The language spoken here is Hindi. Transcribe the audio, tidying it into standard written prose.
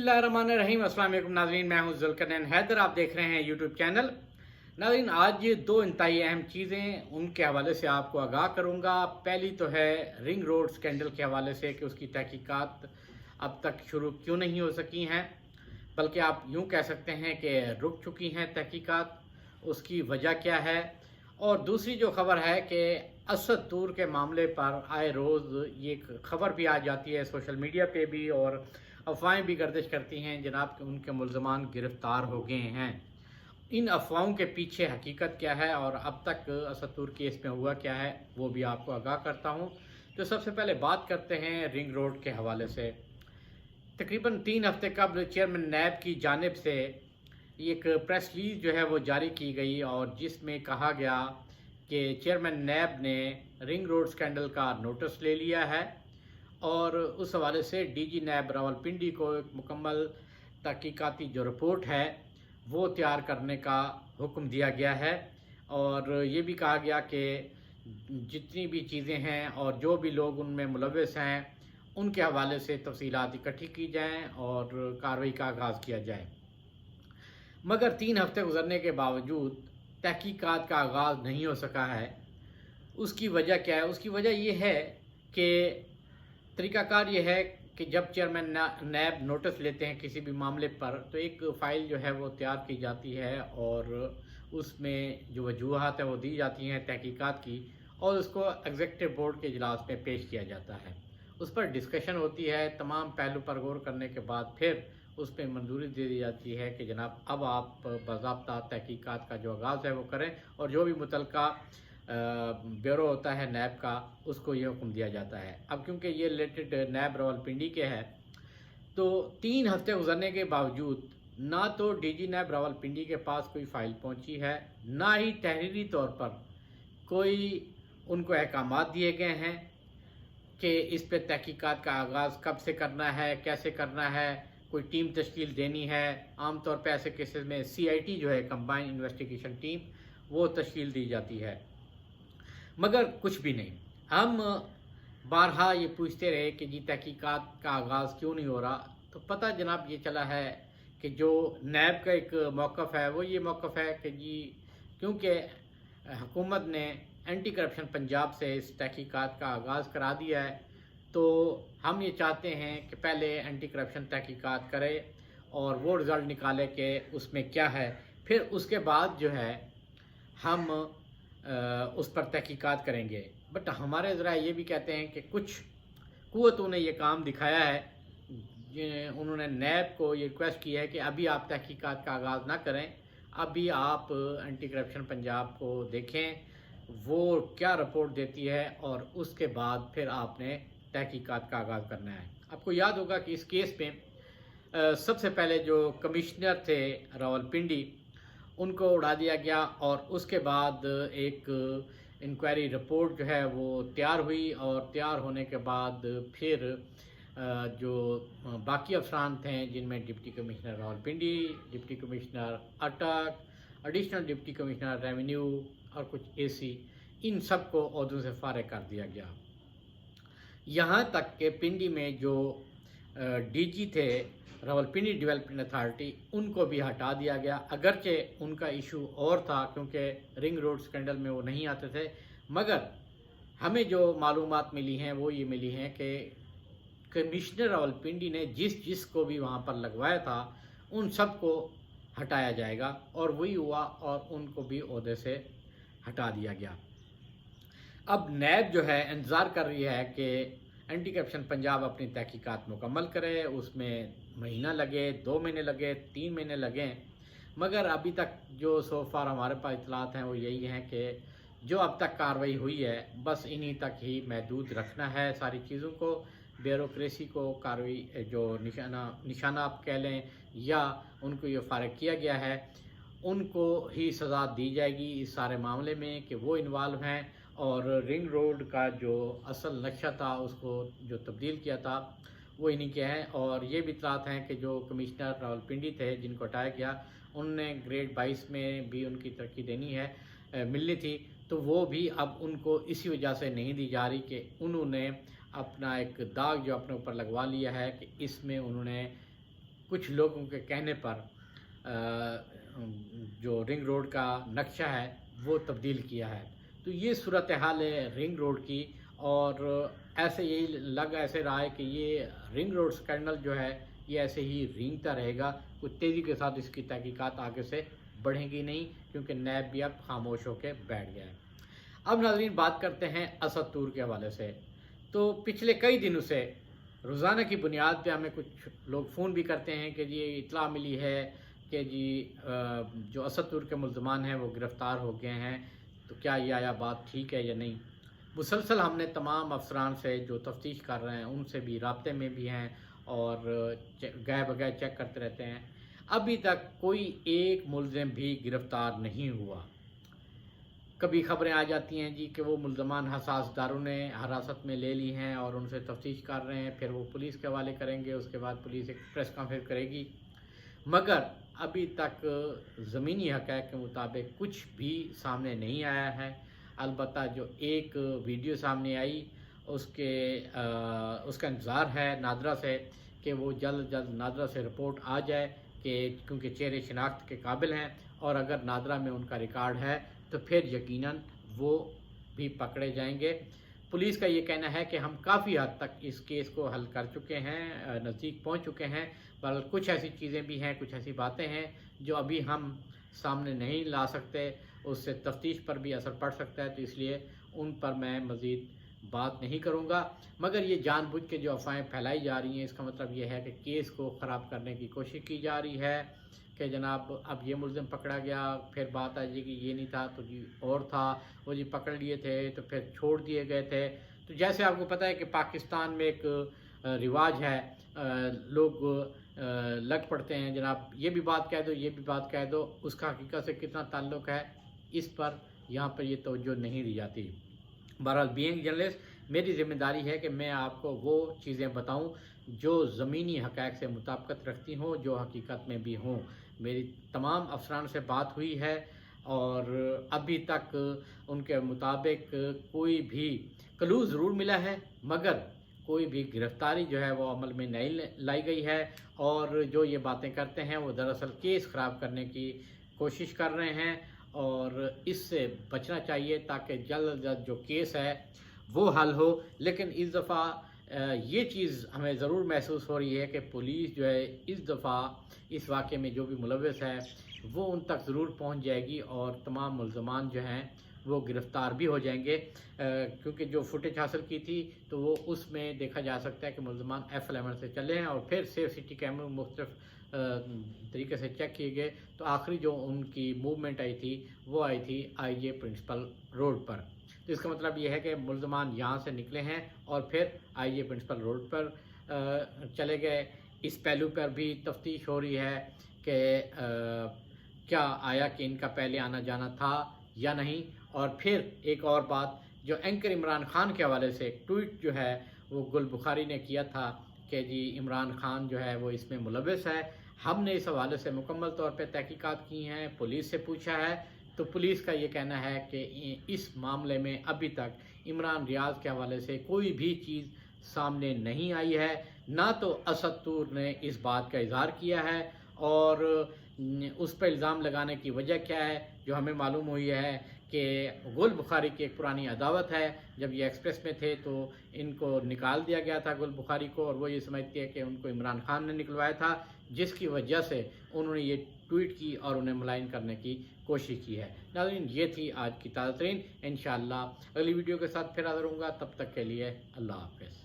बिस्मिल्लाहिर्रहमानिर्रहीम। अस्सलाम वालेकुम नाज़रीन, मैं हूं ज़ुल्करनैन हैदर। आप देख रहे हैं यूट्यूब चैनल। नाज़रीन, आज ये दो इंतहाई अहम चीज़ें उनके हवाले से आपको आगाह करूंगा। पहली तो है रिंग रोड स्कैंडल के हवाले से कि उसकी तहकीकात अब तक शुरू क्यों नहीं हो सकी हैं, बल्कि आप यूँ कह सकते हैं कि रुक चुकी हैं तहकीकात। उसकी वजह क्या है? और दूसरी जो खबर है कि असद तूर के मामले पर आए रोज़ ये खबर भी आ जाती है सोशल मीडिया पे भी, और अफवाहें भी गर्दिश करती हैं जनाब कि उनके मुल्ज़मान गिरफ़्तार हो गए हैं। इन अफवाहों के पीछे हकीकत क्या है और अब तक असद तूर केस में हुआ क्या है, वो भी आपको आगाह करता हूँ। तो सबसे पहले बात करते हैं रिंग रोड के हवाले से। तकरीबन 3 हफ्ते कबल चेयरमैन नैब की जानिब से एक प्रेस रिलीज जो है वो जारी की गई, और जिसमें कहा गया कि चेयरमैन नैब ने रिंग रोड स्कैंडल का नोटिस ले लिया है, और उस हवाले से डीजी नैब रावलपिंडी को एक मुकम्मल तहकीकाती जो रिपोर्ट है वो तैयार करने का हुक्म दिया गया है। और ये भी कहा गया कि जितनी भी चीज़ें हैं और जो भी लोग उनमें मुलव्वस हैं उनके हवाले से तफसीलात इकट्ठी की जाएँ और कार्रवाई का आगाज़ किया जाए। मगर 3 हफ्ते गुजरने के बावजूद तहकीकात का आगाज़ नहीं हो सका है। उसकी वजह क्या है? उसकी वजह ये है कि तरीक़ाकार ये है कि जब चेयरमैन नैब नोटिस लेते हैं किसी भी मामले पर, तो एक फ़ाइल जो है वो तैयार की जाती है और उसमें जो वजूहात हैं वो दी जाती हैं तहकीकात की, और उसको एग्जीक्यूटिव बोर्ड के इजलास में पेश किया जाता है। उस पर डिस्कशन होती है, तमाम पहलू पर गौर करने के बाद फिर उस पर मंजूरी दे दी जाती है कि जनाब अब आप बाज़ाब्ता तहकीकात का जो आगाज़ है वो करें, और जो भी मुतलका ब्यूरो होता है नैब का, उसको ये हुक्म दिया जाता है। अब क्योंकि ये रिलेटेड नैब रावलपिंडी के है, तो 3 हफ्ते गुजरने के बावजूद ना तो डीजी नैब रावलपिंडी के पास कोई फ़ाइल पहुंची है, ना ही तहरीरी तौर पर कोई उनको अहकामात दिए गए हैं कि इस पे तहकीकात का आगाज़ कब से करना है, कैसे करना है, कोई टीम तश्कील देनी है। आम तौर पे ऐसे केसेस में CIT जो है, कंबाइंड इन्वेस्टिगेशन टीम, वो तश्कील दी जाती है, मगर कुछ भी नहीं। हम बारहा ये पूछते रहे कि जी तहकीकात का आगाज़ क्यों नहीं हो रहा, तो पता जनाब ये चला है कि जो नैब का एक मौक़िफ़ है वो ये मौक़िफ़ है कि जी क्योंकि हुकूमत ने एंटी करप्शन पंजाब से इस तहकीकात का आगाज़ करा दिया है, तो हम ये चाहते हैं कि पहले एंटी करप्शन तहकीकात करे और वो रिज़ल्ट निकाले कि उसमें क्या है, फिर उसके बाद जो है हम उस पर तहकीकात करेंगे। बट हमारे ज़रा ये भी कहते हैं कि कुछ कुव्वतों ने ये काम दिखाया है, उन्होंने नैब को ये रिक्वेस्ट की है कि अभी आप तहकीकात का आगाज़ ना करें, अभी आप एंटी करप्शन पंजाब को देखें वो क्या रिपोर्ट देती है, और उसके बाद फिर आपने तहकीकात का आगाज़ करना है। आपको याद होगा कि इस केस में सबसे पहले जो कमिश्नर थे रावलपिंडी, उनको उड़ा दिया गया, और उसके बाद एक इंक्वायरी रिपोर्ट जो है वो तैयार हुई, और तैयार होने के बाद फिर जो बाकी अफसरान थे, जिनमें deputy commissioner Rawalpindi, deputy commissioner अटक, एडिशनल डिप्टी कमिश्नर रेवेन्यू और कुछ AC, इन सब को ओहदों से फारिग कर दिया गया। यहाँ तक कि पिंडी में जो DG थे रावलपिंडी डेवलपमेंट अथॉरिटी, उनको भी हटा दिया गया, अगरचे उनका इशू और था क्योंकि रिंग रोड स्कैंडल में वो नहीं आते थे। मगर हमें जो मालूमात मिली हैं वो ये मिली हैं कि कमिश्नर रावलपिंडी ने जिस को भी वहाँ पर लगवाया था उन सब को हटाया जाएगा, और वही हुआ, और उनको भी ओहदे से हटा दिया गया। अब नैब जो है इंतज़ार कर रही है कि एंटी करप्शन पंजाब अपनी तहकीकात मुकम्मल करे। उसमें महीना लगे, 2 महीने लगे, 3 महीने लगें, मगर अभी तक जो सो फार हमारे पास इतलात हैं वो यही हैं कि जो अब तक कार्रवाई हुई है बस इन्हीं तक ही महदूद रखना है सारी चीज़ों को। ब्यूरोक्रेसी को कार्रवाई जो निशाना आप कह लें, या उनको ये फारिग किया गया है, उनको ही सज़ा दी जाएगी इस सारे मामले में कि वो इन्वॉल्व हैं, और रिंग रोड का जो असल नक्शा था उसको जो तब्दील किया था वो इन्हीं के हैं। और ये भी इतलात हैं कि जो कमिश्नर रावलपिंडी थे जिनको हटाया गया, उनने ग्रेड 22 में भी उनकी तरक्की देनी है मिलनी थी, तो वो भी अब उनको इसी वजह से नहीं दी जा रही कि उन्होंने अपना एक दाग जो अपने ऊपर लगवा लिया है कि इसमें उन्होंने कुछ लोगों के कहने पर जो रिंग रोड का नक्शा है वो तब्दील किया है। तो ये सूरत हाल है रिंग रोड की, और ऐसे यही ऐसे रहा है कि ये रिंग रोड स्कैंडल जो है ये ऐसे ही रेंगता रहेगा। कुछ तेज़ी के साथ इसकी तहकीकात आगे से बढ़ेंगी नहीं, क्योंकि नैब भी अब खामोश होकर बैठ गया है। अब नाज़रीन बात करते हैं असद तूर के हवाले से। तो पिछले कई दिनों से रोज़ाना की बुनियाद पे हमें कुछ लोग फ़ोन भी करते हैं कि जी इत्तला मिली है कि जी जो असद तूर के मुल्ज़मान हैं वो गिरफ़्तार हो गए हैं, तो क्या ये आया बात ठीक है या नहीं। मुसलसल हमने तमाम अफसरान से जो तफ्तीश कर रहे हैं उनसे भी राब्ते में भी हैं और गए बगैर चेक करते रहते हैं। अभी तक कोई एक मुलज़िम भी गिरफ़्तार नहीं हुआ। कभी ख़बरें आ जाती हैं जी कि वो मुल्ज़मान हसासदारों ने हिरासत में ले ली हैं और उनसे तफ्तीश कर रहे हैं, फिर वो पुलिस के हवाले करेंगे, उसके बाद पुलिस एक प्रेस कॉन्फ्रेंस करेगी। मगर अभी तक ज़मीनी हक़ाइक़ के मुताबिक कुछ भी सामने नहीं आया है। अलबत्ता जो एक वीडियो सामने आई उसका इंतज़ार है नादरा से कि वो जल्द जल्द नादरा से रिपोर्ट आ जाए, कि क्योंकि चेहरे शिनाख्त के काबिल हैं, और अगर नादरा में उनका रिकॉर्ड है तो फिर यकीनन वो भी पकड़े जाएंगे। पुलिस का ये कहना है कि हम काफ़ी हद तक इस केस को हल कर चुके हैं, नज़दीक पहुंच चुके हैं, पर कुछ ऐसी चीज़ें भी हैं, कुछ ऐसी बातें हैं जो अभी हम सामने नहीं ला सकते, उससे तफ्तीश पर भी असर पड़ सकता है, तो इसलिए उन पर मैं मज़ीद बात नहीं करूंगा। मगर ये जानबूझ के जो अफवाहें फैलाई जा रही हैं, इसका मतलब ये है कि केस को ख़राब करने की कोशिश की जा रही है कि जनाब अब ये मुल्ज़िम पकड़ा गया, फिर बात आ जाएगी ये नहीं था तो जी और था, वो जी पकड़ लिए थे तो फिर छोड़ दिए गए थे। तो जैसे आपको पता है कि पाकिस्तान में एक रिवाज है, लोग लग पड़ते हैं जनाब ये भी बात कह दो, ये भी बात कह दो, उसका हकीकत से कितना ताल्लुक़ है इस पर यहाँ पर ये तवज्जो नहीं दी जाती। बहरहाल बीइंग जर्नलिस्ट मेरी ज़िम्मेदारी है कि मैं आपको वो चीज़ें बताऊं जो ज़मीनी हक़ाइक़ से मुताबिकत रखती हों, जो हकीकत में भी हों। मेरी तमाम अफसरान से बात हुई है और अभी तक उनके मुताबिक कोई भी क्लू ज़रूर मिला है, मगर कोई भी गिरफ़्तारी जो है वो अमल में नहीं लाई गई है, और जो ये बातें करते हैं वो दरअसल केस ख़राब करने की कोशिश कर रहे हैं, और इससे बचना चाहिए ताकि जल्द अज जल्द जो केस है वो हल हो। लेकिन इस दफ़ा ये चीज़ हमें ज़रूर महसूस हो रही है कि पुलिस जो है इस दफ़ा इस वाक़े में जो भी मुलव्वस है वो उन तक ज़रूर पहुंच जाएगी और तमाम मुल्ज़मान जो हैं वो गिरफ़्तार भी हो जाएंगे, क्योंकि जो फुटेज हासिल की थी तो वो उसमें देखा जा सकता है कि मुल्ज़मान F11 से चले हैं और फिर सेफ सिटी कैमरे मुख्तलिफ तरीके से चेक किए गए, तो आखिरी जो उनकी मूवमेंट आई थी वो आई थी IJ प्रिंसिपल रोड पर। तो इसका मतलब ये है कि मुल्ज़मान यहाँ से निकले हैं और फिर IJ प्रिंसिपल रोड पर चले गए। इस पहलू पर भी तफ्तीश हो रही है कि क्या आया कि इनका पहले आना जाना था या नहीं। और फिर एक और बात, जो एंकर इमरान खान के हवाले से एक ट्वीट जो है वो गुल बुखारी ने किया था कि जी इमरान खान जो है वो इसमें मुलव्वस है। हमने इस हवाले से मुकम्मल तौर पे तहकीकात की हैं, पुलिस से पूछा है, तो पुलिस का ये कहना है कि इस मामले में अभी तक इमरान रियाज के हवाले से कोई भी चीज़ सामने नहीं आई है। ना तो असद तूर ने इस बात का इजहार किया है और उस पर इल्ज़ाम लगाने की वजह क्या है, जो हमें मालूम हुई है कि गुल बुखारी की एक पुरानी अदावत है। जब ये एक्सप्रेस में थे तो इनको निकाल दिया गया था गुल बुखारी को, और वो ये समझती है कि उनको इमरान खान ने निकलवाया था, जिसकी वजह से उन्होंने ये ट्वीट की और उन्हें मुलायन करने की कोशिश की है। नाज़रीन ये थी आज की ताज़ा तरीन। इंशाअल्लाह अगली वीडियो के साथ फिर हाज़िर होऊंगा, तब तक के लिए अल्लाह हाफ़िज़।